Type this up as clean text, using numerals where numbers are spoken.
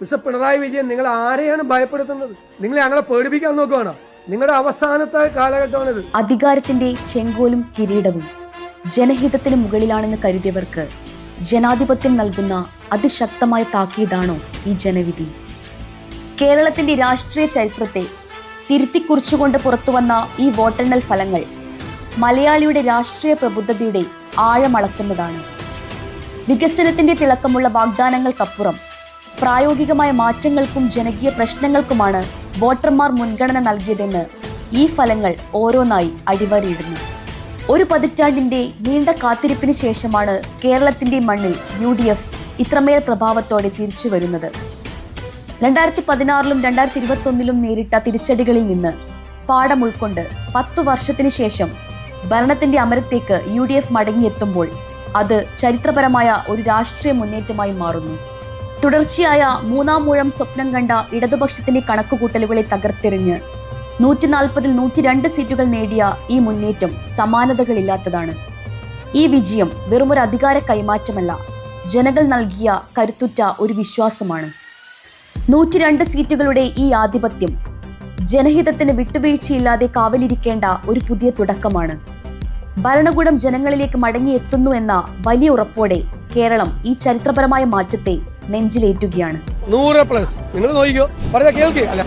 Mister Pinarayi Vijayan, നിങ്ങൾ ആരെയാണ് ഭയപ്പെടുത്തുന്നത്? നിങ്ങൾ ഞങ്ങളെ പേടിപ്പിക്കാൻ നോക്കുകയാണോ? നിങ്ങളുടെ അവസാനത്തെ കാലഘട്ടമാണിത്. അധികാരത്തിന്റെ ചെങ്കോലും കിരീടവും ജനഹിതത്തിന് മുകളിലാണെന്ന് കരുതിയവർക്ക് ജനാധിപത്യം നൽകുന്ന അതിശക്തമായ താക്കീതാണോ ഈ ജനവിധി? കേരളത്തിന്റെ രാഷ്ട്രീയ ചരിത്രത്തെ തിരുത്തിക്കുറിച്ചുകൊണ്ട് പുറത്തുവന്ന ഈ വോട്ടെണ്ണൽ ഫലങ്ങൾ മലയാളിയുടെ രാഷ്ട്രീയ പ്രബുദ്ധതയുടെ ആഴമളക്കുന്നതാണ്. വികസനത്തിന്റെ തിളക്കമുള്ള വാഗ്ദാനങ്ങൾക്കപ്പുറം പ്രായോഗികമായ മാറ്റങ്ങൾക്കും ജനകീയ പ്രശ്നങ്ങൾക്കുമാണ് വോട്ടർമാർ മുൻഗണന നൽകിയതെന്ന് ഈ ഫലങ്ങൾ ഓരോന്നായി അടിവരയിടുന്നു. ഒരു പതിറ്റാണ്ടിന്റെ നീണ്ട കാത്തിരിപ്പിന് ശേഷമാണ് കേരളത്തിന്റെ മണ്ണിൽ UDF ഇത്രമേൽ പ്രഭാവത്തോടെ തിരിച്ചു വരുന്നത്. 2016 2021 നേരിട്ട തിരിച്ചടികളിൽ നിന്ന് പാഠം ഉൾക്കൊണ്ട് 10 വർഷത്തിനു ശേഷം ഭരണത്തിന്റെ അമരത്തേക്ക് UDF മടങ്ങിയെത്തുമ്പോൾ അത് ചരിത്രപരമായ ഒരു രാഷ്ട്രീയ മുന്നേറ്റമായി മാറുന്നു. തുടർച്ചയായ മൂന്നാം മൂഴം സ്വപ്നം കണ്ട ഇടതുപക്ഷത്തിന്റെ കണക്കുകൂട്ടലുകളെ തകർത്തെറിഞ്ഞ് 140-ൽ 102 സീറ്റുകൾ നേടിയ ഈ മുന്നേറ്റം സമാനതകളില്ലാത്തതാണ്. ഈ വിജയം വെറുമൊരു അധികാര കൈമാറ്റമല്ല, ജനങ്ങൾ നൽകിയ കരുത്തുറ്റ ഒരു വിശ്വാസമാണ്. 102 സീറ്റുകളുടെ ഈ ആധിപത്യം ജനഹിതത്തിന് വിട്ടുവീഴ്ചയില്ലാതെ കാവലിരിക്കേണ്ട ഒരു പുതിയ തുടക്കമാണ്. ഭരണകൂടം ജനങ്ങളിലേക്ക് മടങ്ങിയെത്തുന്നു എന്ന വലിയ ഉറപ്പോടെ കേരളം ഈ ചരിത്രപരമായ മാറ്റത്തെ നെഞ്ചിലേറ്റുകയാണ്. 100+. നിങ്ങൾ നോക്കിക്കോ, പറഞ്ഞ കേൾക്കുക.